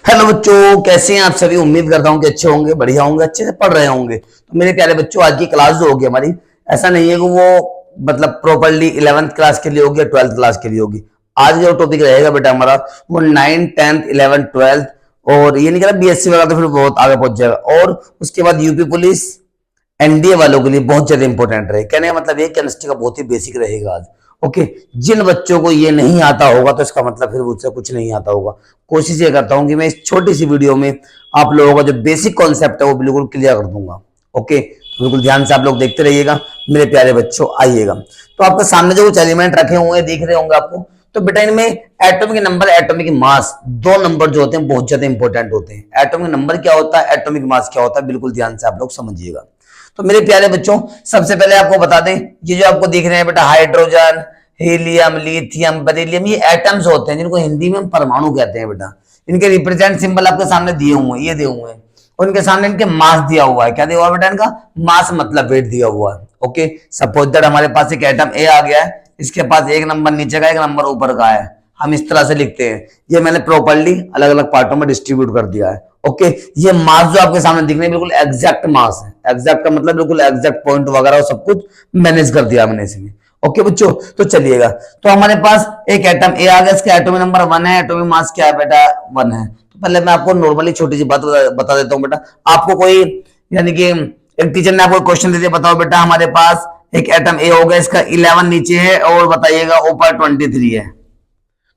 Hello बच्चों, कैसे हैं आप सभी। उम्मीद करता हूं कि अच्छे होंगे, बढ़िया होंगे, अच्छे से पढ़ रहे होंगे। तो मेरे प्यारे बच्चों, आज की क्लास जो होगी हमारी, ऐसा नहीं है कि वो मतलब प्रॉपरली 11th क्लास के लिए होगी या 12th क्लास के लिए होगी। आज जो टॉपिक रहेगा बेटा हमारा, वो 9th 10th 11th 12th, और ये नहीं कह रहा बीएससी वगैरह तो फिर बहुत आगे पहुंच जाएगा। और उसके बाद यूपी पुलिस, एनडीए वालों के लिए बहुत ज्यादा इंपॉर्टेंट रहे। कहने का मतलब ये केमिस्ट्री का बहुत ही बेसिक रहेगा आज। ओके, जिन बच्चों को ये नहीं आता होगा तो इसका मतलब फिर मुझसे कुछ नहीं आता होगा। कोशिश ये करता हूं कि मैं इस छोटी सी वीडियो में आप लोगों का जो बेसिक कॉन्सेप्ट है वो बिल्कुल क्लियर कर दूंगा। ओके, तो बिल्कुल ध्यान से आप लोग देखते रहिएगा मेरे प्यारे बच्चों। आइएगा, तो आपके सामने जो कुछ एलिमेंट रखे हुए हैं दिख रहे होंगे आपको। तो बेटा इनमें एटॉमिक नंबर, एटॉमिक मास, दो नंबर जो होते हैं बहुत ज्यादा इंपॉर्टेंट होते हैं। एटॉमिक नंबर क्या होता है, एटॉमिक मास क्या होता है, बिल्कुल ध्यान से आप लोग समझिएगा। तो मेरे प्यारे बच्चों, सबसे पहले आपको बता दें, ये जो आपको दिख रहे हैं बेटा, हाइड्रोजन, हीलियम, लिथियम, बेरिलियम, ये एटम्स होते हैं जिनको हिंदी में हम परमाणु कहते हैं बेटा। इनके रिप्रेजेंट सिंबल आपके सामने दिए हुए हैं, ये दिए हुए हैं। और इनके सामने इनके मास दिया हुआ है। क्या दिया हुआ बेटा, इनका मास मतलब वेट दिया हुआ है। ओके, सपोज दैट हमारे पास एक एटम ए आ गया है, इसके पास एक नंबर नीचे का, एक नंबर ऊपर का है। हम इस तरह से लिखते हैं। ये मैंने प्रॉपर्ली अलग अलग पार्टों में डिस्ट्रीब्यूट कर दिया है। ओके, ये मास जो आपके सामने दिख रहे हैं बिल्कुल एग्जैक्ट मास है। एग्जैक्ट का मतलब बिल्कुल एग्जैक्ट पॉइंट वगैरह सब कुछ मैनेज कर दिया मैंने इसमें। ओके बच्चों, तो चलिएगा। तो हमारे पास एक एटम ए आ गया, इसका एटॉमिक नंबर 1 है, एटॉमिक मास क्या है बेटा, 1 है। तो पहले मैं आपको नॉर्मली छोटी सी बात बता देता हूं बेटा। आपको कोई यानी कि एक टीचर ने आपको क्वेश्चन दे दिया, बताओ बेटा हमारे पास एक एटम ए हो गया, इसका 11 नीचे है और बताइएगा ऊपर 23 है।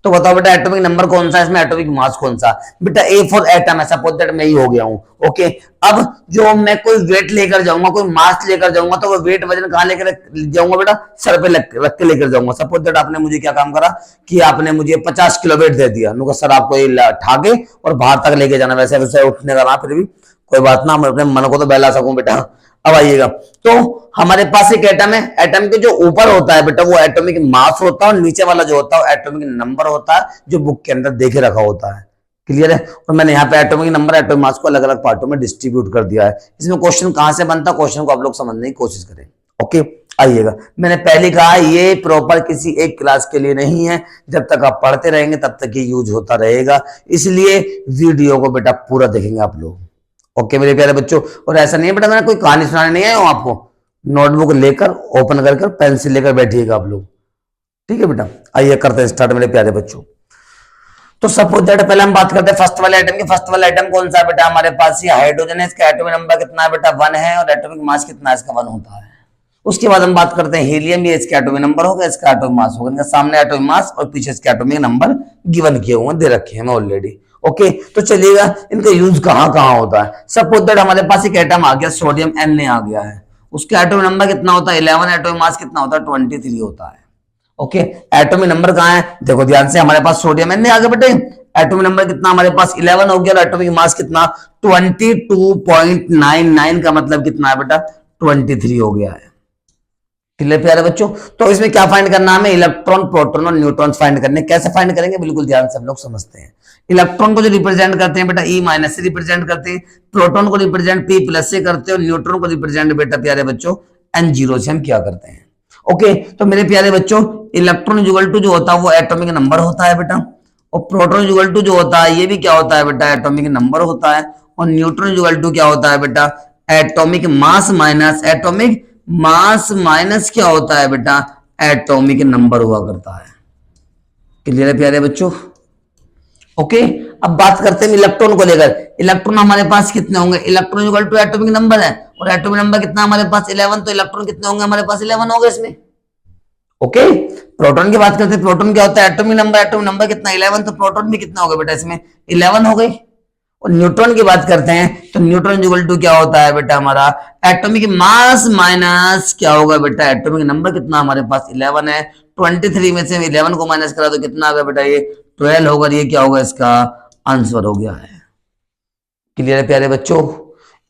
तो बताओ बेटा एटॉमिक नंबर कौन सा है, इसमें एटॉमिक मास कौन सा। बेटा ए फॉर एटम है, सपोज दैट मैं ही हो गया हूं। ओके, अब जो मैं कोई वेट लेकर जाऊंगा, कोई मास लेकर जाऊंगा, तो वो वेट वजन कहां लेकर जाऊंगा बेटा, सर पे रख के लेकर जाऊंगा। सपोज दैट आपने मुझे क्या काम करा कि आपने मुझे 50 किलो वेट दे दिया। नुका सर आपको ये उठा के और बाहर तक लेके जाना, वैसे वैसे उठने का ना, फिर भी कोई बात ना, मैं अपने मन को तो बहला सकूं बेटा। अब आइएगा, तो हमारे पास एक एटम है। एटम के जो ऊपर होता है बेटा वो एटॉमिक मास होता है, और नीचे वाला जो होता है वो एटॉमिक नंबर होता है, जो बुक के अंदर देखे रखा होता है। क्लियर है। और मैंने यहाँ पे एटॉमिक नंबर, एटॉमिक मास को अलग अलग पार्टों में डिस्ट्रीब्यूट कर दिया है। इसमें क्वेश्चन कहां से बनता है, क्वेश्चन को आप लोग समझने की कोशिश करें। ओके, आइएगा, मैंने पहले कहा ये प्रॉपर किसी एक क्लास के लिए नहीं है। जब तक आप पढ़ते रहेंगे तब तक ये यूज होता रहेगा, इसलिए वीडियो को बेटा पूरा देखेंगे आप लोग। ओके मेरे प्यारे बच्चों, और ऐसा नहीं है बेटा मैंने कोई कहानी सुनाने नहीं आया हूं आपको। नोटबुक लेकर ओपन कर पेंसिल लेकर बैठिएगा आप लोग, ठीक है बेटा। आइए करते हैं स्टार्ट मेरे प्यारे बच्चों। तो सपोज दैट पहले हम बात करते हैं फर्स्ट वाले आइटम की। फर्स्ट वाला आइटम कौन सा है बेटा, हमारे पास ये हाइड्रोजन है, इसका एटॉमिक नंबर कितना है बेटा, 1 है, और एटॉमिक मास कितना है, इसका 1 होता है। उसके बाद हम बात करते हैं हीलियम, ये इसका एटॉमिक नंबर होगा, इसका एटॉमिक मास होगा। इनका सामने एटॉमिक मास और पीछे इसके एटॉमिक नंबर गिवन किए हुए दे रखे हैं ऑलरेडी। ओके, तो चलिएगा इनका यूज कहां कहां होता है। सपोज दैट हमारे पास एक एटम आ गया, सोडियम Na आ गया है, उसका एटॉमिक नंबर कितना होता है, 11, एटॉमिक मास कितना होता है, 23 होता है। ओके, एटॉमिक नंबर कहां है, देखो ध्यान से, हमारे पास सोडियम Na आ गया बेटे, एटॉमिक नंबर कितना हमारे पास 11 हो गया, और एटॉमिक मास कितना 22.99 का मतलब कितना है बेटा, 23 हो गया है। क्लियर प्यारे बच्चों। तो इसमें क्या फाइंड करना है हमें, इलेक्ट्रॉन, प्रोटॉन और न्यूट्रॉन फाइंड करने। कैसे फाइंड करेंगे, बिल्कुल ध्यान से हम लोग समझते हैं। इलेक्ट्रॉन को जो रिप्रेजेंट करते हैं बेटा E- से रिप्रेजेंट करते हैं, प्रोटॉन को रिप्रेजेंट P+ से करते हैं, और न्यूट्रॉन को रिप्रेजेंट बेटा प्यारे बच्चों N0 से हम क्या करते हैं। ओके, तो मेरे प्यारे बच्चों, इलेक्ट्रॉन इक्वल टू जो होता है वो एटॉमिक नंबर होता है बेटा, और प्रोटॉन इक्वल टू जो होता है ये भी क्या होता है बेटा, एटॉमिक नंबर होता है, और न्यूट्रॉन इक्वल टू क्या होता है बेटा, atomic mass minus, atomic mass minus क्या होता है बेटा, एटॉमिक नंबर हुआ करता है। क्लियर है प्यारे बच्चों। ओके, अब बात करते हैं इलेक्ट्रॉन को लेकर। इलेक्ट्रॉन हमारे पास कितने होंगे, electron equal to atomic number है, और एटॉमिक नंबर कितना हमारे पास 11, तो इलेक्ट्रॉन कितने होंगे हमारे पास 11 होंगे इसमें। ओके, प्रोटॉन की बात करते हैं। प्रोटॉन क्या होता है, एटॉमिक नंबर कितना 11, तो प्रोटॉन भी कितना होगा बेटा इसमें 11 हो गई। और न्यूट्रॉन की बात करते हैं, तो न्यूट्रॉन इक्वल टू क्या होता है बेटा हमारा, एटॉमिक मास माइनस क्या होगा बेटा, एटॉमिक नंबर कितना हमारे पास 11 है, 23 में से 11 को माइनस करा तो कितना होगा बेटा, ये 12 होगा। ये क्या होगा, इसका आंसर हो गया है। क्लियर है प्यारे बच्चों।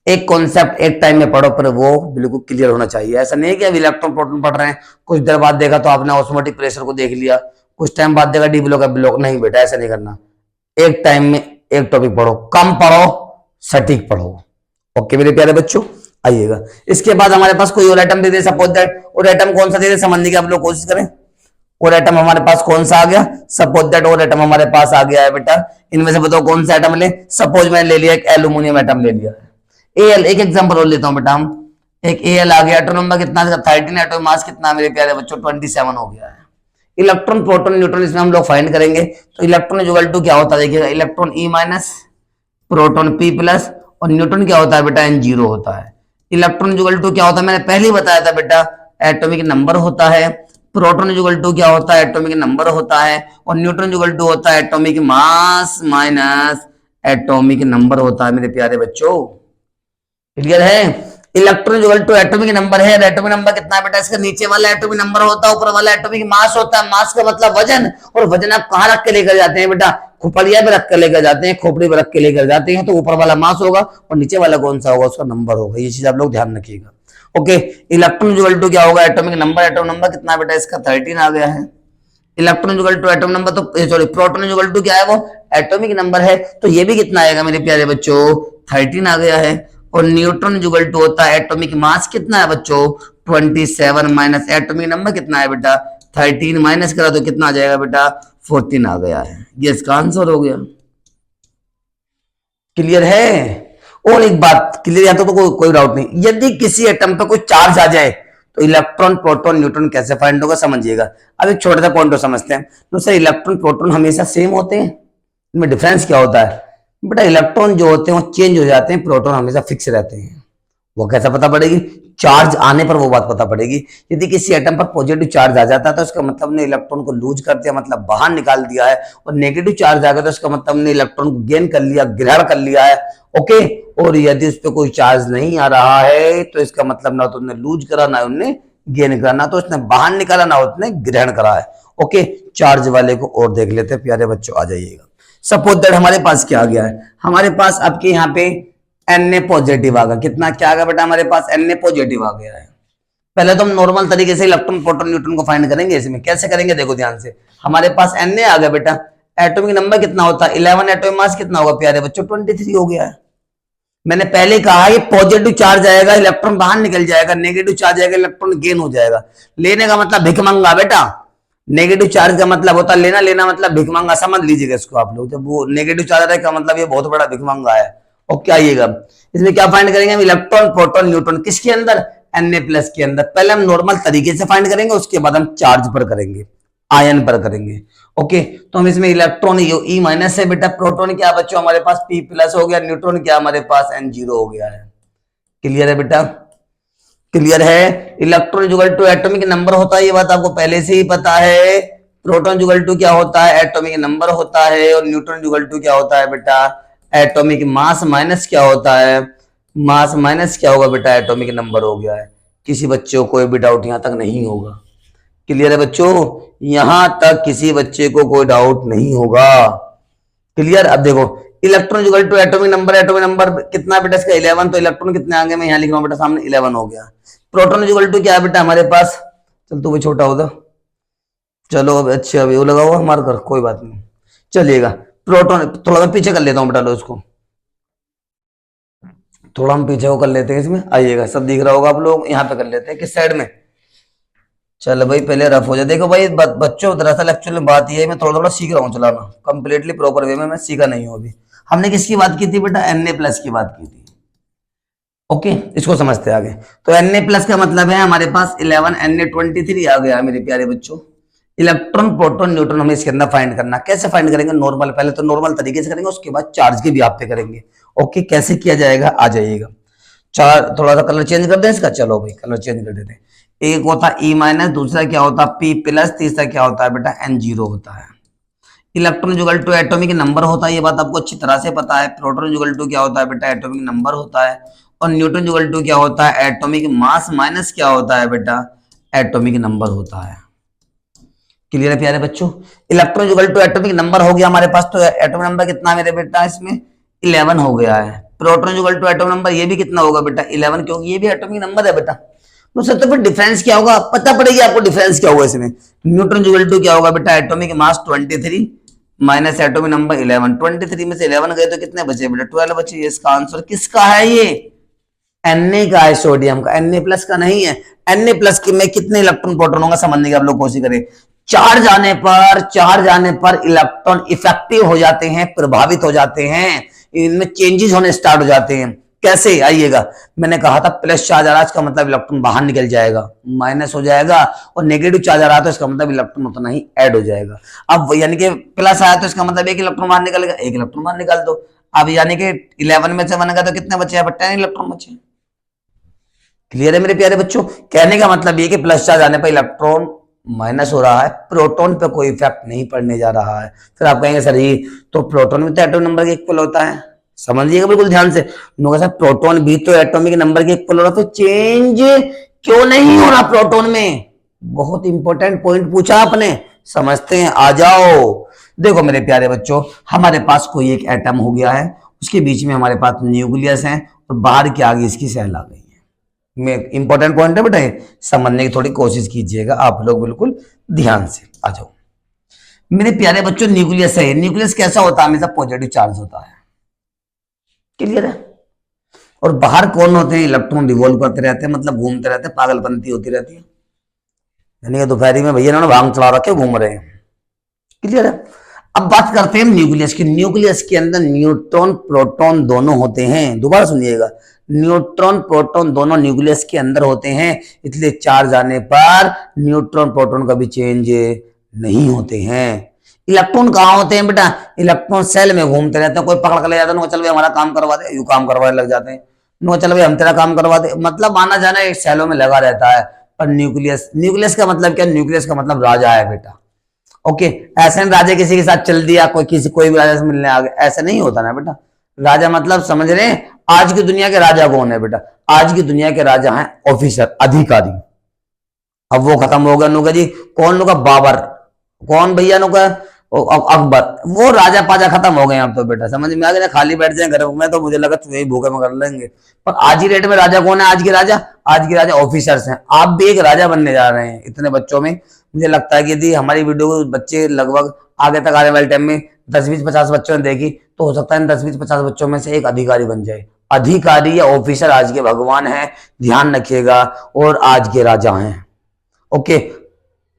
एक कॉन्सेप्ट एक टाइम में पढ़ो, पर वो बिल्कुल क्लियर होना चाहिए। ऐसा नहीं है कि अब इलेक्ट्रॉन प्रोटॉन पढ़ रहे हैं, कुछ देर बाद देखा तो आपने ऑस्मोटिक प्रेशर को देख लिया, कुछ टाइम बाद देखा डी ब्लॉक ब्लॉक, नहीं बेटा ऐसा नहीं करना। एक टाइम में एक टॉपिक पढ़ो, कम पढ़ो, सटीक पढ़ो। ओके मेरे प्यारे बच्चों, आइएगा। इसके बाद हमारे पास कोई और item they they, suppose that, और आइटम कौन सा दे दे समझने की आप लोग कोशिश करें। और एटम हमारे पास कौन सा आ गया, सपोज दैट और एटम हमारे पास आ गया है बेटा, इनमें से बताओ कौन सा एटम ले, सपोज मैंने ले लिया एक एल्यूमिनियम एटम ले लिया है, एल, एक एग्जांपल और लेता हूं बेटा हम, एक एल आ गया, एटम नंबर कितना, 13, एटॉमिक मास कितना मेरे प्यारे बच्चों, 27 हो गया है। इलेक्ट्रॉन प्रोटॉन न्यूट्रॉन इसमें हम लोग फाइंड करेंगे, तो इलेक्ट्रॉन इक्वल टू क्या होता है देखिएगा, electron E minus, proton P plus, और न्यूट्रॉन क्या होता है बेटा, एन जीरो होता है। इलेक्ट्रॉन इक्वल टू क्या होता है, मैंने पहले ही बताया था बेटा, एटॉमिक नंबर होता है। प्रोटॉन इक्वल टू क्या होता है, एटॉमिक नंबर होता है। और न्यूट्रॉन इक्वल टू होता है atomic mass minus atomic number होता है मेरे प्यारे बच्चों। क्लियर है? Electron equal to atomic number है, एटॉमिक नंबर कितना है बेटा, इसका नीचे वाला एटॉमिक नंबर होता है, ऊपर वाला एटॉमिक मास होता है। मास का मतलब वजन, और वजन आप कहां रख के लेकर जाते हैं बेटा, खोपड़िया में रख कर लेकर जाते हैं, खोपड़ी में रख के लेकर जाते हैं, तो ऊपर वाला मास होगा और नीचे वाला कौन सा होगा, उसका नंबर होगा। ये चीज आप लोग ध्यान रखिएगा। ओके, इलेक्ट्रॉन इक्वल टू क्या होगा, एटॉमिक नंबर, एटॉमिक नंबर कितना बेटा, इसका 13 आ गया है। Electron equal to atomic number, तो सॉरी प्रोटॉन इक्वल टू क्या है, वो एटॉमिक नंबर है, तो ये भी कितना आएगा मेरे प्यारे बच्चों, 13 आ गया है। और न्यूट्रॉन इक्वल टू होता है एटॉमिक मास कितना है बच्चों, 27 माइनस एटॉमिक नंबर कितना है बेटा, 13 माइनस करा तो कितना आ जाएगा बेटा, 14 आ गया है। ये इसका आंसर हो गया। क्लियर है? और एक बात क्लियर, यहाँ तो कोई डाउट नहीं, यदि किसी एटम पे कोई चार्ज आ जाए तो इलेक्ट्रॉन प्रोटॉन न्यूट्रॉन कैसे फाइंड होगा, समझिएगा। अब एक छोटा सा पॉइंट तो समझते हैं, तो सर इलेक्ट्रॉन प्रोटॉन हमेशा सेम होते हैं, इनमें डिफरेंस क्या होता है बेटा, इलेक्ट्रॉन जो होते हैं वो चेंज हो जाते हैं, प्रोटॉन हमेशा फिक्स रहते हैं। वो कैसा पता पड़ेगी, चार्ज आने पर वो बात पता पड़ेगी। यदि किसी एटम पर पॉजिटिव चार्ज आ जाता है तो उसका मतलब ने इलेक्ट्रॉन को लूज कर दिया, मतलब बाहर निकाल दिया है, और नेगेटिव चार्ज आ गया तो उसका मतलब ने इलेक्ट्रॉन को गेन कर लिया, ग्रहण कर लिया है। ओके, और यदि उस पर कोई चार्ज नहीं आ रहा है तो इसका मतलब ना तो उसने लूज करा, ना उसने गेन करा, ना तो उसने बाहर निकाला, ना उसने ग्रहण करा है। ओके, चार्ज वाले को और देख लेते हैं प्यारे बच्चों, आ जाइएगा। सपोज दैट हमारे पास क्या आ गया है, हमारे पास आपके यहाँ पे Na पॉजिटिव आ गया, कितना क्या आ गया बेटा, हमारे पास Na पॉजिटिव आ गया है। पहले तो हम नॉर्मल तरीके से इलेक्ट्रॉन प्रोटॉन न्यूट्रॉन को फाइंड करेंगे, इसमें कैसे करेंगे देखो ध्यान से। हमारे पास Na आ गया बेटा, एटॉमिक नंबर कितना होता है 11, एटॉमिक मास कितना होगा प्यारे बच्चों 23 हो गया है। मैंने पहले कहा ये पॉजिटिव चार्ज आएगा इलेक्ट्रॉन बाहर निकल जाएगा, नेगेटिव चार्ज आएगा इलेक्ट्रॉन गेन हो जाएगा। लेने का मतलब भिखमंगा बेटा, नेगेटिव चार्ज का मतलब होता है लेना, लेना मतलब भिखमंगा, समझ लीजिएगा इसको आप लोग। जब वो नेगेटिव चार्ज है का मतलब ये बहुत बड़ा भिखमंगा है। ओके, आइएगा इसमें क्या फाइंड करेंगे हम, इलेक्ट्रॉन प्रोटॉन न्यूट्रॉन किसके अंदर, Na प्लस के अंदर। पहले हम नॉर्मल तरीके से फाइंड करेंगे, उसके बाद हम चार्ज पर करेंगे, आयन पर करेंगे। ओके, तो हम इसमें इलेक्ट्रॉन ई माइनस है बेटा, प्रोटॉन क्या बच्चों हमारे पास P प्लस हो गया, न्यूट्रॉन क्या हमारे पास N0 हो गया है। क्लियर है बेटा? क्लियर है? Electron equal to atomic number होता है, ये बात आपको पहले से ही पता है। प्रोटॉन इक्वल टू क्या होता है, एटॉमिक नंबर होता है। और न्यूट्रॉन इक्वल टू क्या होता है बेटा, एटॉमिक मास माइनस क्या होता है, मास माइनस क्या होगा बेटा, एटॉमिक नंबर हो गया है। किसी बच्चे को कोई भी डाउट यहां तक नहीं होगा। क्लियर है बच्चों? यहां तक किसी बच्चे को कोई डाउट नहीं होगा। क्लियर? अब देखो electron equal to atomic number कितना बेटा इसका 11, तो इलेक्ट्रॉन कितने आ गए, मैं यहां लिख रहा हूं बेटा सामने 11 हो गया। प्रोटॉन इक्वल टू क्या है बेटा हमारे पास, चल तू भी छोटा होगा, चलो अब अच्छा अभी वो लगा हुआ मार कर, कोई बात नहीं चलिएगा। प्रोटॉन थोड़ा मैं पीछे कर लेता हूँ बेटा, लो इसको थोड़ा हम पीछे को कर लेते हैं, इसमें आइएगा सब दिख रहा होगा आप लोग, यहाँ पे कर लेते हैं किस साइड में। चलो भाई पहले रफ हो जाए। देखो भाई बच्चों दरअसल एक्चुअली बात ये है, मैं थोड़ा थोड़ा सीख रहा हूँ चलाना, कंप्लीटली प्रॉपर वे में मैं सीखा नहीं हूँ अभी। हमने किसकी बात की थी बेटा, Na प्लस की बात की थी। ओके, इसको समझते आगे। तो Na प्लस का मतलब है हमारे पास 11, Na23 आ गया मेरे प्यारे बच्चों। इलेक्ट्रॉन प्रोटॉन न्यूट्रॉन हमें इसके अंदर फाइंड करना, कैसे फाइंड करेंगे, नॉर्मल, पहले तो नॉर्मल तरीके से करेंगे, उसके बाद चार्ज के भी आप पे करेंगे। ओके, कैसे किया जाएगा आ जाइएगा। चार थोड़ा सा कलर चेंज कर दें इसका, चलो भाई कलर चेंज कर देते हैं। एक होता E माइनस, दूसरा क्या होता है P प्लस, तीसरा क्या होता है बेटा N0 होता है। Electron equal to atomic number होता है, ये बात आपको अच्छी तरह से पता है। प्रोटॉन इक्वल टू क्या होता है बेटा, एटॉमिक नंबर होता है। और न्यूट्रॉन इक्वल टू क्या होता है, एटॉमिक मास माइनस क्या होता है बेटा, एटॉमिक नंबर होता है। क्लियर है प्यारे बच्चों? Electron equal to atomic number हो गया हमारे पास, तो एटॉमिक नंबर कितना मेरे बेटा इसमें 11 हो गया है। Proton equal to atomic number ये भी कितना होगा बेटा 11, क्योंकि ये भी एटॉमिक नंबर है बेटा। तो सर तो फिर डिफरेंस क्या होगा, पता पड़ेगी आपको डिफरेंस क्या होगा इसमें। न्यूट्रॉन इक्वल टू क्या होगा बेटा, atomic mass 23 minus atomic number 11, 23 में से 11 गए तो कितने बचे बेटा 12 बचे। ये इसका आंसर किसका है, ये Na का है, सोडियम का, Na प्लस का नहीं है। Na प्लस के में कितने इलेक्ट्रॉन प्रोटॉन होगा समझने की आप लोग कोशिश करें। चार्ज आने पर इलेक्ट्रॉन इफेक्टिव हो जाते हैं, प्रभावित हो जाते हैं, इनमें चेंजेस होने स्टार्ट हो जाते हैं। कैसे, आइएगा, मैंने कहा था प्लस चार्ज आ रहा है, इसका मतलब इलेक्ट्रॉन बाहर निकल जाएगा, माइनस हो जाएगा, और नेगेटिव चार्ज आ रहा है तो इसका मतलब इलेक्ट्रॉन उतना ही ऐड हो जाएगा। अब यानी कि प्लस आया तो इसका मतलब एक इलेक्ट्रॉन बाहर निकलेगा, एक इलेक्ट्रॉन बाहर निकाल दो। अब यानी कि 11 में से बनेगा तो कितने बचे, 10 इलेक्ट्रॉन बचे। क्लियर है मेरे प्यारे बच्चों? कहने का मतलब ये कि प्लस चार्ज आने पर इलेक्ट्रॉन माइनस हो रहा है, प्रोटॉन पे कोई इफेक्ट नहीं पड़ने जा रहा है। फिर आप कहेंगे सर ये तो प्रोटॉन भी तो एटॉमिक नंबर के इक्वल होता है, समझिएगा बिल्कुल ध्यान से। सर प्रोटॉन भी तो एटॉमिक नंबर के इक्वल हो रहा, तो चेंज क्यों नहीं हो रहा प्रोटॉन में? बहुत इंपॉर्टेंट पॉइंट पूछा आपने, समझते हैं, आ जाओ। देखो मेरे प्यारे बच्चों, हमारे पास कोई एक एटम हो गया है, उसके बीच में हमारे पास न्यूक्लियस है और बाहर के आगे इसकी सेल आ गई है। में इंपॉर्टेंट पॉइंट है बेटा, समझने की थोड़ी कोशिश कीजिएगा आप लोग, बिल्कुल ध्यान से आ जाओ मेरे प्यारे बच्चों। न्यूक्लियस है, न्यूक्लियस कैसा होता है? हमेशा पॉजिटिव चार्ज होता है, क्लियर है। और बाहर कौन होते हैं? इलेक्ट्रॉन रिवॉल्व करते रहते हैं, मतलब घूमते रहते हैं, पागलपंती होती रहती है, यानी कि दोपहरी में भैया ना भांग चला रखे घूम रहे हैं, क्लियर है। अब बात करते हैं न्यूक्लियस की। न्यूक्लियस के अंदर न्यूट्रॉन प्रोटॉन दोनों होते हैं, दोबारा सुनिएगा, न्यूट्रॉन प्रोटॉन दोनों न्यूक्लियस के अंदर होते हैं, इसलिए चार्ज आने पर न्यूट्रॉन प्रोटॉन कभी चेंज नहीं होते हैं। इलेक्ट्रॉन कहाँ होते हैं बेटा? इलेक्ट्रॉन सेल में घूमते रहते हैं, कोई पकड़ कर ले जाता है, चल भाई हमारा काम करवा दे, यू काम करवाने लग जाते हैं, नो चल भाई हम तेरा काम करवा दे, मतलब आना जाना एक सेलों में लगा रहता है। पर न्यूक्लियस, न्यूक्लियस का मतलब क्या? न्यूक्लियस का मतलब राजा है बेटा, ओके। ऐसे नहीं राजा किसी के साथ चल दिया, कोई भी राजा से मिलने आ गया, ऐसा नहीं होता ना बेटा। राजा मतलब समझ रहे हैं, आज की दुनिया के राजा कौन है बेटा? आज की दुनिया के राजा हैं ऑफिसर, अधिकारी। अब वो खत्म हो गया, नुका जी कौन? नुका बाबर, कौन भैया? नुका अकबर। वो राजा पाजा खत्म हो गए अब तो बेटा, समझ में आ गया। खाली बैठ जाए घर में तो मुझे लगा यही भूखे में कर लेंगे। पर आज ही डेट में राजा कौन है? आज के राजा, आज के राजा ऑफिसर्स हैं। आप भी एक राजा बनने जा रहे हैं इतने बच्चों में। मुझे लगता है कि यदि हमारी वीडियो को बच्चे लगभग आगे तक आने वाले टाइम में 10-20-50 बच्चों ने देखी, तो हो सकता है 10-20-50 बच्चों में से एक अधिकारी बन जाए। अधिकारी या ऑफिसर आज के भगवान है, ध्यान रखिएगा, और आज के राजा हैं, ओके।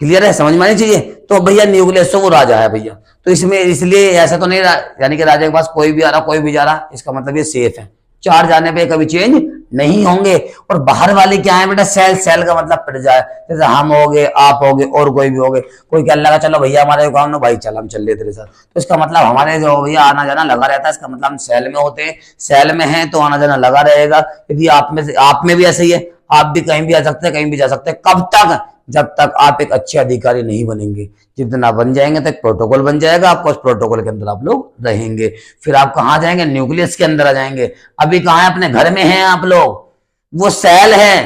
क्लियर है, समझ में आनी चाहिए। तो भैया न्यूक्लियस तो वो राजा है भैया, तो इसमें इसलिए ऐसा तो नहीं यानी कि राजा के पास कोई भी आ रहा कोई भी जा रहा, इसका मतलब ये सेफ है, चार्ज आने पे कभी चेंज नहीं होंगे। और बाहर वाले क्या है बेटा? सेल, सेल का मतलब पिट जाए, जैसे हम हो गए, आप हो गए, और कोई भी हो गए। कोई क्या लगा चलो भैया हमारे काम ना भाई, चल हम चल रहे तेरे साथ, तो इसका मतलब हमारे जो भैया आना जाना लगा रहता है, इसका मतलब हम सेल में होते हैं, सेल में हैं तो आना जाना लगा रहेगा। यदि आप में भी ऐसा ही है, आप भी कहीं भी आ सकते हैं, कहीं भी जा सकते हैं। कब तक? जब तक आप एक अच्छे अधिकारी नहीं बनेंगे। जिस दिन आप बन जाएंगे तो एक प्रोटोकॉल बन जाएगा, आपको उस प्रोटोकॉल के अंदर आप लोग रहेंगे। फिर आप कहां जाएंगे? न्यूक्लियस के अंदर आ जाएंगे। अभी कहां है? अपने घर में हैं आप लोग, वो सेल है।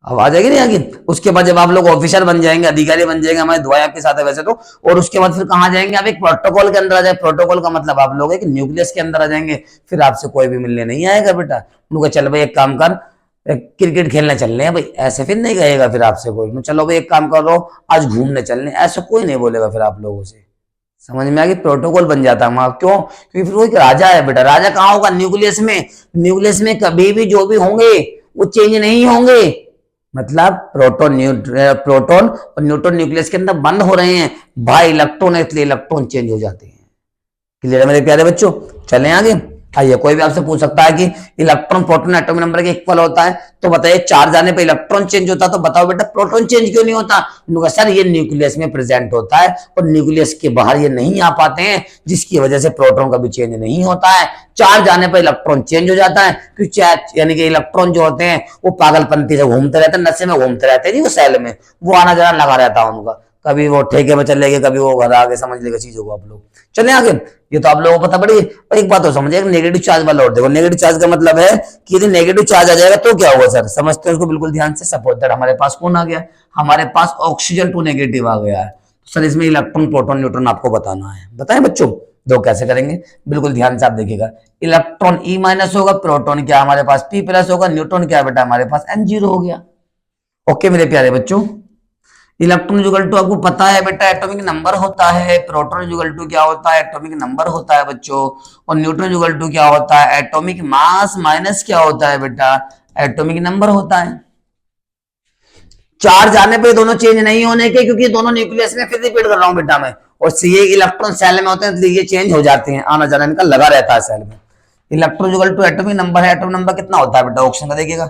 अब आ जाएगी नहीं आगे? उसके बाद जब आप लोग ऑफिसर बन जाएंगे, अधिकारी बन जाएंगे, हमारी दुआ आपके साथ है वैसे तो, और उसके बाद फिर कहां जाएंगे? आप एक प्रोटोकॉल के अंदर आ जाए। प्रोटोकॉल का मतलब आप लोग एक न्यूक्लियस के अंदर आ जाएंगे। फिर आपसे कोई भी मिलने नहीं आएगा बेटा। उनको चल भाई एक काम कर, क्रिकेट खेलने चलने हैं भाई, ऐसे फिर नहीं कहेगा फिर आपसे कोई, चलो भाई एक काम कर लो आज घूमने चलने, ऐसा कोई नहीं बोलेगा फिर आप लोगों से। समझ में आ गई? प्रोटोकॉल बन जाता है वहां, क्यों? क्योंकि फिर वो एक राजा है बेटा। राजा कहाँ होगा? न्यूक्लियस में। न्यूक्लियस में कभी भी जो भी होंगे वो चेंज नहीं होंगे। मतलब प्रोटॉन और न्यूट्रॉन न्यूक्लियस के अंदर बंद हो रहे हैं, भाई इलेक्ट्रॉन है इसलिए इलेक्ट्रॉन चेंज हो जाते हैं। क्लियर है मेरे प्यारे बच्चों? चलें आगे। आइए, कोई भी आपसे पूछ सकता है कि इलेक्ट्रॉन प्रोटॉन एटॉमिक नंबर के इक्वल होता है, तो बताइए चार्ज आने पे इलेक्ट्रॉन चेंज होता है, तो बताओ बेटा प्रोटॉन चेंज क्यों नहीं होता? सर ये न्यूक्लियस में प्रेजेंट होता है और न्यूक्लियस के बाहर ये नहीं आ पाते हैं, जिसकी वजह से प्रोटॉन का भी चेंज नहीं होता है। चार्ज आने पर इलेक्ट्रॉन चेंज हो जाता है, क्योंकि यानी कि इलेक्ट्रॉन जो होते हैं वो पागलपंती से घूमते रहते हैं, नशे में घूमते रहते हैं जी, वो सेल में वो आना जाना लगा रहता है उनका। कभी वो ठेके में चले गए, कभी वो घर आगे, समझ लेगा चीजों को आप लोग। चले आगे, ये तो आप लोगों को पता पड़ी। और एक बात तो समझिए, नेगेटिव चार्ज वाला और देखो, नेगेटिव चार्ज का मतलब है कि यदि नेगेटिव चार्ज आ जाएगा तो क्या होगा सर? समझते हैं उसको बिल्कुल ध्यान से। सपोज दैट हमारे पास कौन आ गया? हमारे पास ऑक्सीजन 2 नेगेटिव आ गया है। सर इसमें इलेक्ट्रॉन प्रोटॉन न्यूट्रॉन आपको बताना है, बताएं बच्चों? दो कैसे करेंगे, बिल्कुल ध्यान से आप देखिएगा। इलेक्ट्रॉन E- होगा, प्रोटॉन क्या हमारे पास P+ होगा, न्यूट्रॉन क्या बेटा हमारे पास N0 हो गया। ओके मेरे प्यारे बच्चों, इलेक्ट्रॉन इक्वल टू आपको पता है बेटा एटॉमिक नंबर होता है, प्रोटॉन इक्वल टू क्या होता है? एटॉमिक नंबर होता है बच्चों, और न्यूट्रॉन इक्वल टू क्या होता है? एटॉमिक मास माइनस क्या होता है बेटा? एटॉमिक नंबर होता है। चार्ज आने पे दोनों चेंज नहीं होने के, क्योंकि दोनों न्यूक्लियस में, फिर रिपीट कर रहा हूं बेटा मैं, और ये इलेक्ट्रॉन सेल में होते हैं, इसलिए ये चेंज हो जाते हैं, आना जाना इनका लगा रहता है सेल में। Electron equal to atomic number है, एटॉमिक नंबर कितना होता है बेटा ऑक्सीजन का, देखिएगा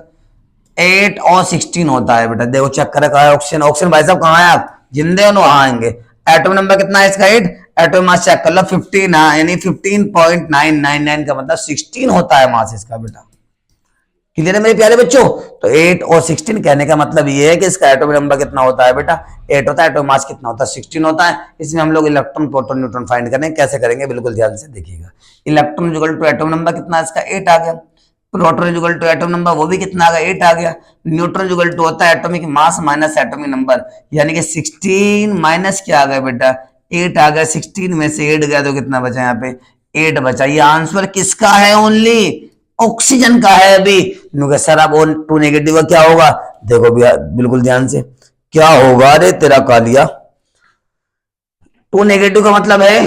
8 और 16 होता है बेटा। देखो चेक करें कहा है ऑक्सीजन, ऑक्सीजन भाई साहब कहाँ है, आप जिंदे हो वहां आएंगे। एटॉमिक नंबर कितना है इसका 8, एटॉमिक मास चेक कर लो 15, यानी 15.999 का मतलब 16 होता है मास इसका बेटा। क्लियर है मेरे प्यारे बच्चों। तो 8 और 16 कहने का मतलब ये है कि इसका एटॉमिक नंबर कितना होता है बेटा 8 होता है, एटॉमिक मास कितना होता है 16 होता है। इसमें हम लोग इलेक्ट्रॉन प्रोटॉन न्यूट्रॉन फाइंड करें, कैसे करेंगे बिल्कुल ध्यान से देखिएगा। Electron equal to atomic number कितना इसका 8 आ गया, proton equal to atomic number वो भी कितना आ गया 8 आ गया, न्यूट्रॉन इक्वल टू होता है atomic mass minus atomic number, यानी कि 16 माइनस क्या आ गया बेटा 8 आ गया, 16 में से 8 गया तो कितना बचा यहाँ पे 8 बचा। ये आंसर किसका है, ओनली ऑक्सीजन का है। अभी सर अब टू नेगेटिव का क्या होगा, देखो भैया बिल्कुल ध्यान से, क्या होगा रे तेरा कालिया, टू नेगेटिव का मतलब है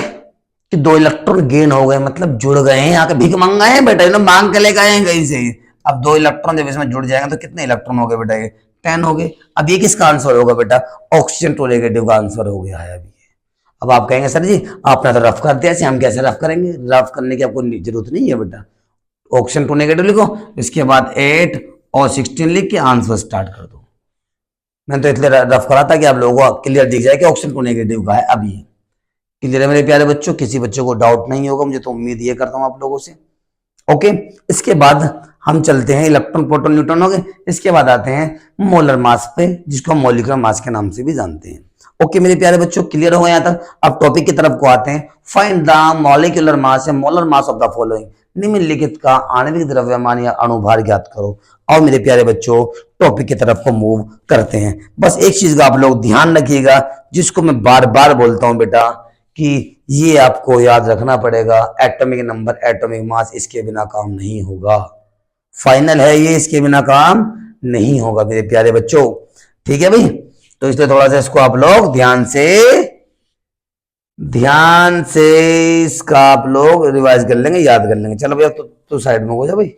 कि 2 इलेक्ट्रॉन गेन हो गए, मतलब जुड़ गए हैं, यहाँ के भीख मंगा है बेटा, इन्होंने मांग के लेके आए हैं कहीं से। अब 2 इलेक्ट्रॉन जब इसमें जुड़ जाएंगे तो कितने इलेक्ट्रॉन हो गए बेटा, ये 10 हो गए। अब ये किसका आंसर होगा बेटा, ऑक्सीजन टू नेगेटिव का आंसर हो गया है अभी। अब आप कहेंगे सर जी आपने तो रफ कर दिया, हम कैसे रफ करेंगे, रफ करने की आपको जरूरत नहीं है बेटा, ऑक्सीजन टू नेगेटिव लिखो, इसके बाद 8 और 16 लिख के आंसर स्टार्ट कर दो। मैंने तो इसलिए रफ करा था कि आप लोगों को क्लियर दिख जाए कि ऑक्सीजन टू नेगेटिव का है अभी। क्लियर है मेरे प्यारे बच्चों, किसी बच्चों को डाउट नहीं होगा, मुझे तो उम्मीद ये करता हूं आप लोगों से। ओके, इसके बाद हम चलते हैं इलेक्ट्रॉन प्रोटॉन न्यूट्रॉन हो गए, इसके बाद आते हैं मोलर मास पे, जिसको हम मॉलिक्यूलर मास के नाम से भी जानते हैं। ओके मेरे प्यारे बच्चों, क्लियर हो यहाँ तक। अब टॉपिक की तरफ को आते हैं, फाइंड द मॉलिक्यूलर मास या molar mass of the following, निम्नलिखित का आणविक द्रव्यमान या अणुभार ज्ञात करो। और मेरे प्यारे बच्चों टॉपिक की तरफ को मूव करते हैं। बस एक चीज का आप लोग ध्यान रखिएगा, जिसको मैं बार बार बोलता हूं बेटा, कि ये आपको याद रखना पड़ेगा, एटॉमिक नंबर एटॉमिक मास इसके बिना काम नहीं होगा, फाइनल है ये, इसके बिना काम नहीं होगा मेरे प्यारे बच्चों। ठीक है भाई, तो इसलिए थोड़ा सा इसको आप लोग ध्यान से इसका आप लोग रिवाइज कर लेंगे, याद कर लेंगे। चलो भैया तो साइड में हो जा भाई,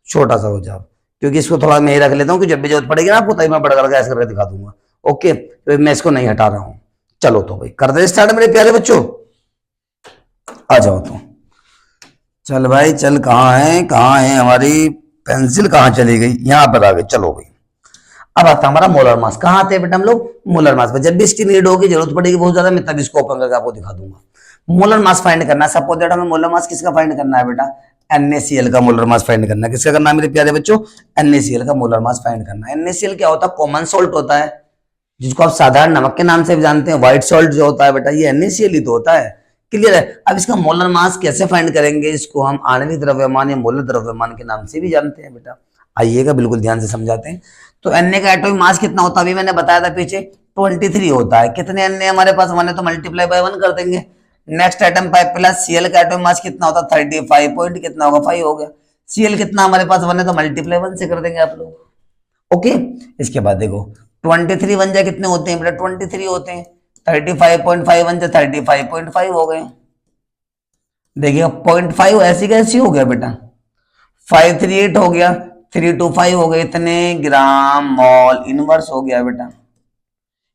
छोटा सा हो जाओ, क्योंकि इसको थोड़ा मैं ही रख लेता हूँ कि जब भी जरूरत पड़ेगी ना आपको तभी मैं बड़ा करके ऐसे करके दिखा दूंगा। ओके, तो मैं इसको नहीं हटा रहा हूं। चलो तो भाई कर दे स्टार्ट मेरे प्यारे बच्चों, आ जाओ तो। चल भाई चल, कहाँ है हमारी पेंसिल, कहाँ चली गई, यहां पर आ गई। चलो भाई अब आता हमारा मोलर मास, कहाँ आते हैं बेटा हम लोग मोलर मास पे, जब भी इसकी नीड होगी जरूरत पड़ेगी बहुत ज्यादा, मैं तब इसको ओपन करके आपको दिखा दूंगा। मोलर मास फाइंड करना है, सपोज दैट हमें मोलर मास किसका फाइंड करना है बेटा, NaCl का मोलर मास फाइंड करना है। किसका करना है मेरे प्यारे बच्चों, NaCl का मोलर मास फाइंड करना है। NaCl क्या होता है, कॉमन सॉल्ट होता है, जिसको आप साधारण नमक के नाम से भी जानते हैं। व्हाइट सॉल्ट जो होता है बेटा ये NaCl ही तो होता है। क्लियर है। अब इसका मोलर मास कैसे फाइंड करेंगे, इसको हम आणविक द्रव्यमान या मोलर द्रव्यमान के नाम से भी जानते हैं बेटा। आइएगा बिल्कुल ध्यान से समझाते हैं। तो Na का एटॉमिक मास कितना होता है, अभी मैंने बताया था पीछे 23 होता है। कितने Na हमारे पास 1 है तो मल्टीप्लाई बाय 1 कर देंगे। Next item pipe plus Cl का एटॉमिक मास कितना होता है 35 पॉइंट कितना होगा 5 हो गया। Cl कितना हमारे पास 1 है तो मल्टीप्लाई 1 से कर देंगे आप लोग। ओके, इसके बाद देखो 23 1 जा कितने होते हैं बेटा 23 होते हैं, 35.5 1 जा 35.5 हो गए। देखिए 0.5 ऐसी कैसी हो गया बेटा, 538 हो गया, 325 हो गए, इतने ग्राम मोल इनवर्स हो गया बेटा।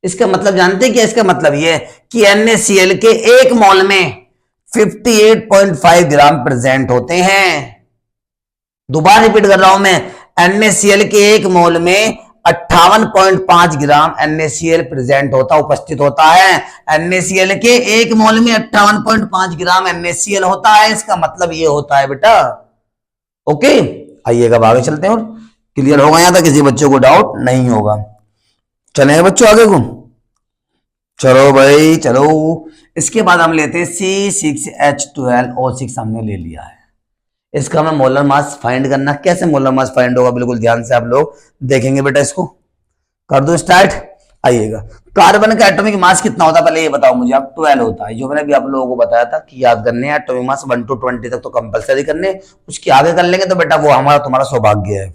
इसका मतलब जानते हैं क्या, इसका मतलब ये कि NaCl के 1 मोल में 58.5 ग्राम प्रेजेंट होते हैं। दोबारा रिपीट कर रहा हूं मैं, NaCl के 1 मोल में 58.5 ग्राम NaCl प्रेजेंट होता उपस्थित होता है। NaCl के 1 मोल में 58.5 ग्राम NaCl होता है, इसका मतलब ये होता है बेटा। ओके, आइएगा आगे चलते हैं और क्लियर होगा यहां तक, किसी बच्चों को डाउट नहीं होगा। चलेंगे बच्चों आगे को, चलो भाई चलो। इसके बाद हम लेते हैं C6H12O6 हमने ले लिया है। इसका हमें मोलर मास फाइंड करना, कैसे मोलर मास फाइंड होगा बिल्कुल ध्यान से आप लोग देखेंगे बेटा। इसको कर दो स्टार्ट, आइएगा। कार्बन का एटॉमिक मास कितना होता है पहले ये बताओ मुझे आप, 12 होता है, जो मैंने भी आप लोगों को बताया था कि याद करने हैं एटॉमिक मास 1 to 20 तक तो कंपलसरी करने, उसके आगे कर लेंगे तो बेटा वो हमारा तुम्हारा सौभाग्य है।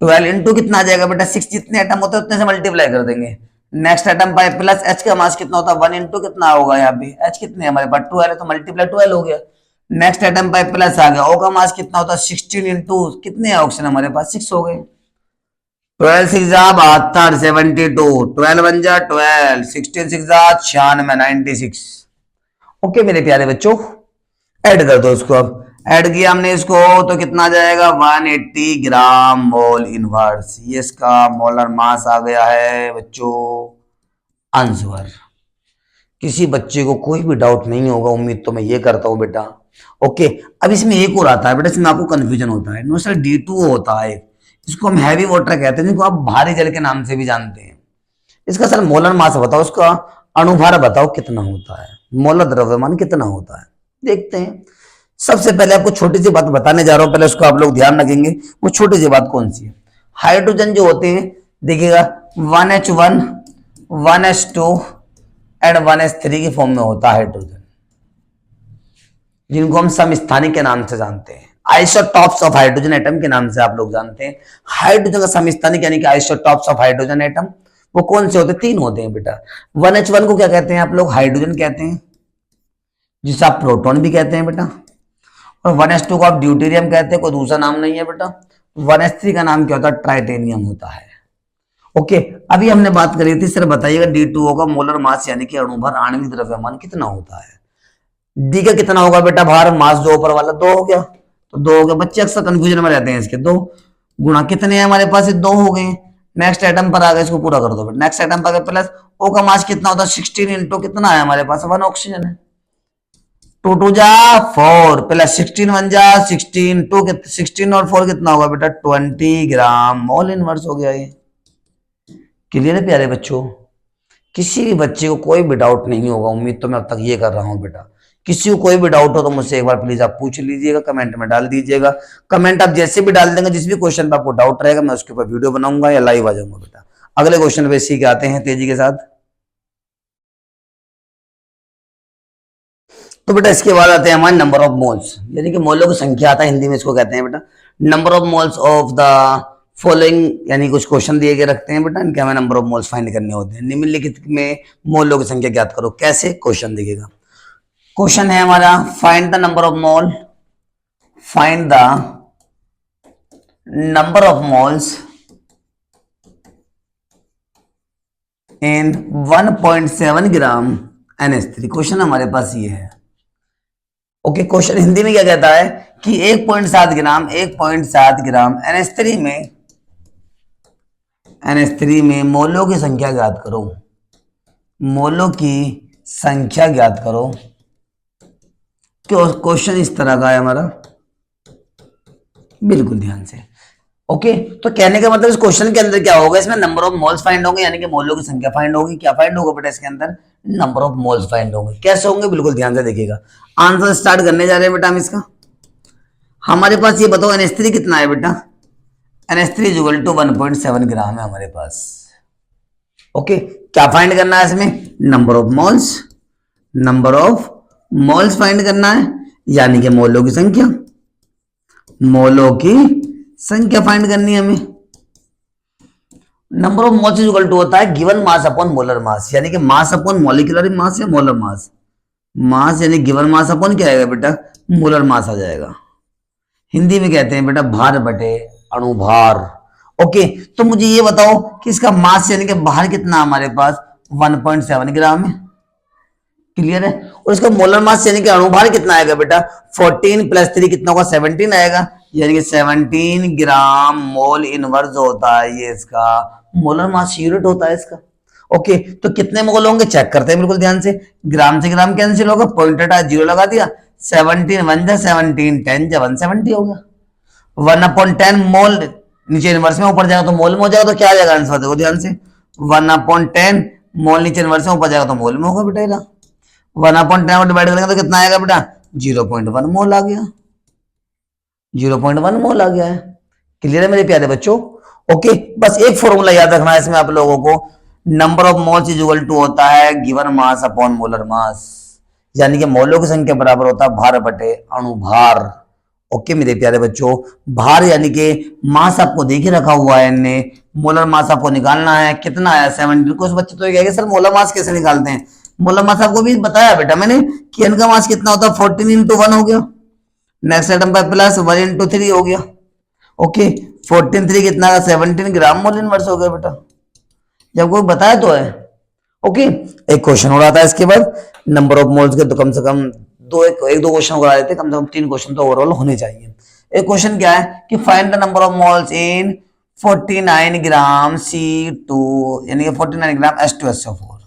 12 इंटू कितना आ जाएगा बेटा 6, जितने एटम होते हैं उतने से मल्टीप्लाई कर देंगे। Next atom pi plus H का मास कितना होता है 1 इंटू कितना होगा यहाँ पे H कितने हमारे पास 12 है तो मल्टीप्लाई 12 हो गया। नेक्स्ट एटम पाए प्लस आ गया, O का मास कितना होता है 16 इंटू कितने ऑक्सीजन हमारे पास 6 हो गए। 12 सिक्स जा 72, 72, 12 वन जा 12, 16 सिक्स जा 96, 96। ओके मेरे प्यारे बच्चों, ऐड कर दो इसको। अब ऐड किया हमने इसको तो कितना आ जाएगा 180 ग्राम मोल इनवर्स। ये इसका मोलर मास आ गया है बच्चों आंसर। किसी बच्चे को कोई भी डाउट नहीं होगा, उम्मीद तो मैं ये करता हूं बेटा। ओके, अब इसमें एक और आता है बेटा, इसमें आपको कंफ्यूजन होता है। नो सर D2 होता है, इसको हम हैवी वाटर कहते हैं, जिनको आप भारी जल के नाम से भी जानते हैं। इसका सर मोलर मास बताओ, उसका अणुभार बताओ कितना होता है, मोलर द्रव्यमान कितना होता है, देखते हैं। सबसे पहले आपको छोटी सी बात बताने जा रहा हूं, पहले उसको आप लोग ध्यान रखेंगे। वो छोटी सी बात कौन सी है? हाइड्रोजन जो होते हैं देखिएगा 1H1, 1H2 एंड 1H3 की फॉर्म में होता है हाइड्रोजन, जिनको हम समस्थानिक के नाम से जानते हैं। आइसोटॉप्स ऑफ हाइड्रोजन एटम के नाम से आप लोग जानते हैं। हाइड्रोजन का समस्थानिक यानी कि आइसोटॉप्स ऑफ हाइड्रोजन एटम वो कौन से होते हैं? 3 होते हैं बेटा। 1H1 को क्या कहते हैं आप लोग? हाइड्रोजन कहते हैं, जिसे आप प्रोटॉन भी कहते हैं बेटा। और 1H2 को आप ड्यूटेरियम कहते हैं, कोई दूसरा नाम नहीं है बेटा। 1H3 का नाम क्या होता है? ट्राइटेनियम होता है। ओके, अभी हमने बात करी थी, सर बताइएगा D2O का मोलर मास यानी कि अणुभार आणविक द्रव्यमान कितना होता है? डी का कितना होगा बेटा भार? मास जो ऊपर वाला 2 हो गया, तो 2 हो गया। बच्चे अक्सर कंफ्यूजन में रहते हैं इसके। 2 गुणा कितने हैं हमारे पास? 2 हो गए। नेक्स्ट आइटम पर आ गए, इसको पूरा कर दो बेटा। नेक्स्ट आइटम पर आ गए प्लस ओ का मास कितना होता है? 16 इंटू कितना है हमारे पास? 1 ऑक्सीजन है। 2 2 जा 4 प्लस 16 1 जा 16, 2 16 और 4 कितना होगा बेटा? 20 ग्राम मोल इनवर्स हो गया। ये क्लियर है प्यारे बच्चों? किसी भी बच्चे को कोई भी डाउट नहीं होगा, उम्मीद तो मैं अब तक ये कर रहा हूं बेटा। किसी को कोई भी डाउट हो तो मुझसे एक बार प्लीज आप पूछ लीजिएगा, कमेंट में डाल दीजिएगा। कमेंट आप जैसे भी डाल देंगे, जिस भी क्वेश्चन पे आपको डाउट रहेगा मैं उसके ऊपर वीडियो बनाऊंगा या लाइव आ जाऊंगा बेटा। अगले क्वेश्चन पे सीख आते हैं तेजी के साथ। तो बेटा इसके बाद आते हैं हमारे नंबर ऑफ मोल्स, यानी कि मोलों की संख्या आता है, हिंदी में इसको कहते हैं बेटा number of moles of the following. यानी कुछ क्वेश्चन दिए गए रखते हैं बेटा, इनके हमें नंबर ऑफ मोल्स फाइंड करने होते हैं। निम्नलिखित में मोलों की संख्या ज्ञात करो। कैसे? क्वेश्चन देखिएगा। क्वेश्चन है हमारा find the number of mole, find the number of moles in 1.7 gram NH3। Question हमारे पास ये है। ओके, क्वेश्चन हिंदी में क्या कहता है कि 1.7 ग्राम NH3 में मोलों की संख्या ज्ञात करो। मोलों की संख्या ज्ञात करो। क्वेश्चन इस तरह का है हमारा, बिल्कुल ध्यान से। ओके, तो कहने का मतलब इस क्वेश्चन के अंदर क्या होगा? इसमें नंबर ऑफ मोल्स फाइंड होंगे, यानी कि मोलों की संख्या फाइंड होगी। क्या फाइंड होगा बेटा इसके अंदर? नंबर ऑफ मोल्स फाइंड होंगे। कैसे होंगे? बिल्कुल ध्यान से देखिएगा। आंसर स्टार्ट करने जा रहे हैं बेटा हम इसका। हमारे पास ये बताओ NH3 कितना है बेटा? NH3 इक्वल टू 1.7 ग्राम है हमारे पास। ओके, क्या फाइंड करना है इसमें? Number of moles. Number of moles find करना है, यानी कि मोलों की संख्या। मोलों की संख्या फाइंड करनी है हमें। Number of moles equal to होता है given mass upon molar mass, यानी कि मास अपॉन मॉलिक्यूलर मास या मोलर मास। मास यानी गिवन मास अपॉन क्या आएगा बेटा? मोलर मास आ जाएगा। हिंदी में कहते हैं बेटा भार बटे अणुभार। ओके, तो मुझे ये बताओ कि इसका मास यानी कि भार कितना हमारे पास? 1.7 ग्राम है। क्लियर है? और इसका मोलर मास यानी कि अणुभार कितना आएगा बेटा? 14 + 3 कितना होगा? 17 आएगा, यानी कि 17 ग्राम मोल इनवर्स होता है ये इसका मोलर मास यूनिट होता है इसका। ओके, तो कितने मोल होंगे चेक करते हैं बिल्कुल ध्यान से। ग्राम से ग्राम कैंसिल होगा, पॉइंट हटा 0 लगा दिया। 17 1 जा 17, 10 जा 170 हो गया। 1/10 मोल नीचे इनवर्स में, ऊपर जाएगा तो मोल में हो जाएगा। तो क्या आ जाएगा आंसर? देखो ध्यान से, 1/10 मोल नीचे इनवर्स में, ऊपर जाएगा तो मोल में होगा बेटा। 1/10 डिवाइड करेंगे तो कितना आएगा बेटा? 0.1 मोल आ गया। 0.1 मोल आ गया है। क्लियर है मेरे प्यारे बच्चों? ओके, बस एक फॉर्मूला याद रखना है इसमें आप लोगों को। Number of moles is equal to होता है given mass upon molar mass, यानी कि मोलों की संख्या बराबर होता है भार बटे अणुभार। ओके मेरे प्यारे बच्चों, भार यानी कि मास आपको देखे रखा हुआ है इनने, मोलर मास आपको निकालना है। कितना आया? 70। कुछ बच्चे तो ये कहेंगे सर मोलर मास कैसे निकालते हैं? मोलर मास आपको भी बताया बेटा मैंने कि इनका मास कितना होता है? 14 × 1 हो गया। नेक्स्ट आइटम पर प्लस 1 × 3 हो गया। ओके, 14 कितना है? 17 ग्राम मोल इनवर्स हो गया बेटा, जब कोई बताया तो है। ओके, एक क्वेश्चन हो रहा था इसके बाद नंबर ऑफ मोल्स के, तो कम से कम एक दो क्वेश्चन करा देते, कम से कम 3 क्वेश्चन तो ओवरऑल होने चाहिए। एक क्वेश्चन क्या है कि find the number of moles in 49 gram C2, यानी कि 49 ग्राम H2SO4।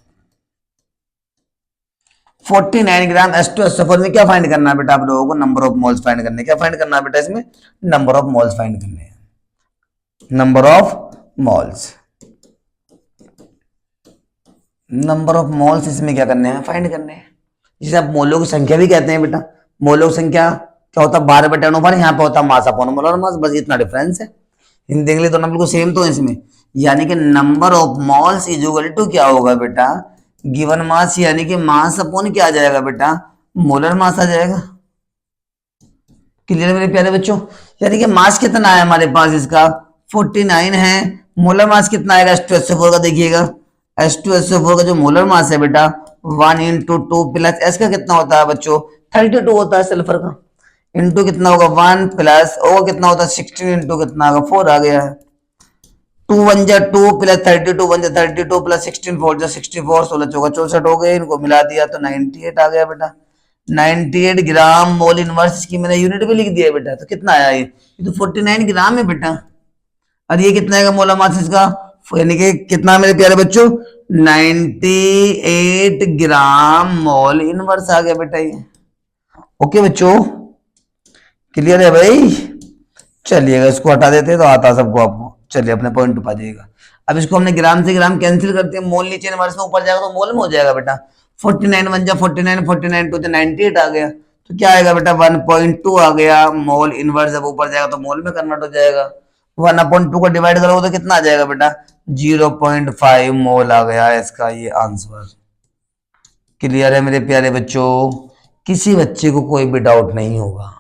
49 ग्राम H2SO4 में क्या फाइंड करना है बेटा आप लोगों को? नंबर ऑफ मोल्स फाइंड करने। क्या फाइंड करना है बेटा इसमें? नंबर ऑफ मोल्स फाइंड करने हैं, number of moles. Number of moles इसमें क्या करने हैं? फाइंड करने हैं, जिसे आप मोलों की संख्या भी कहते हैं बेटा। मोलों की संख्या क्या होता है? 12/9, यहाँ पे होता है मास अपॉन मोलर मास, बस इतना डिफरेंस है। हिंदी इंग्लिश दोनों बिल्कुल सेम तो है इसमें, यानी कि number of moles is equal to क्या होगा बेटा? गिवन मास, यानी कि मास अपॉन क्या आ जाएगा बेटा? मोलर मास आ जाएगा। क्लियर है मेरे प्यारे बच्चों? यानी कि मास कितना है हमारे पास इसका? 49 है। मोलर मास कितना आएगा H2SO4 का? देखिएगा H2SO4 का जो मोलर मास है बेटा 1 इंटू 2 प्लस एस का कितना होता है बच्चों? 32 होता है सल्फर का। इंटू कितना होगा? 1 प्लस ओ कितना होता है? 16 इंटू कितना होगा? 4 आ गया है। 2 1 जा 2 प्लस 32 1 जा 32 प्लस 16 4 जा 64, 16 चौका 64 हो गए। इनको मिला दिया तो 98 आ गया बेटा। 98 ग्राम मोल इनवर्स, इसकी मैंने यूनिट भी लिख दिया है बेटा। तो कितना आया ये तो 49 ग्राम है बेटा। और ये कितना है मोलर मास इसका? यानी कि कितना मेरे प्यारे बच्चों? 98 ग्राम मोल इनवर्स आ गया बेटा ये। ओके बच्चों, क्लियर है भाई? चलिएगा इसको हटा देते हैं तो आता सबको आपको। चलिए अपने पॉइंट पे आ जाइएगा। अब इसको हमने ग्राम से ग्राम कैंसिल करते हैं, मोल नीचे इनवर्स में ऊपर जाएगा तो मोल में हो जाएगा बेटा। 49 1 जा 49, 49 2 जा 98 आ गया। तो क्या आएगा बेटा? 1.2 आ गया मोल इनवर्स। जब ऊपर जाएगा तो मोल में कन्वर्ट हो जाएगा। 1/2 को डिवाइड करोगे तो कितना आ जाएगा बेटा? 0.5 मोल आ गया इसका ये आंसर। क्लियर है मेरे प्यारे बच्चों? किसी बच्चे को कोई भी डाउट नहीं होगा।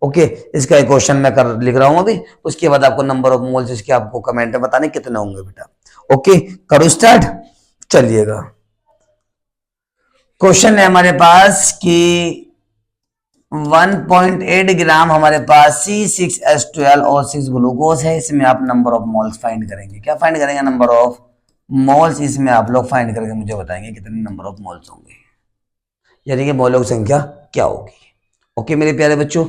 ओके, इसका एक क्वेश्चन मैं लिख रहा हूं अभी, उसके बाद आपको नंबर ऑफ मोल्स इसके आपको कमेंट में बताने कितने होंगे बेटा। ओके, करो स्टार्ट। चलिएगा, क्वेश्चन है हमारे पास कि 1.8 ग्राम हमारे पास C6H12 और 6 ग्लूकोज है। इसमें आप नंबर ऑफ मोल्स फाइंड करेंगे। क्या फाइंड करेंगे? नंबर ऑफ मोल्स इसमें आप लोग फाइंड करके मुझे बताएंगे कितने नंबर ऑफ मोल्स होंगे, यानी कि मोलों की संख्या क्या होगी। ओके मेरे प्यारे बच्चों,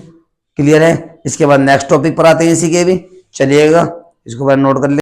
क्लियर है? इसके बाद नेक्स्ट टॉपिक पर आते हैं इसी के भी। चलिएगा, इसको बार नोट कर ले।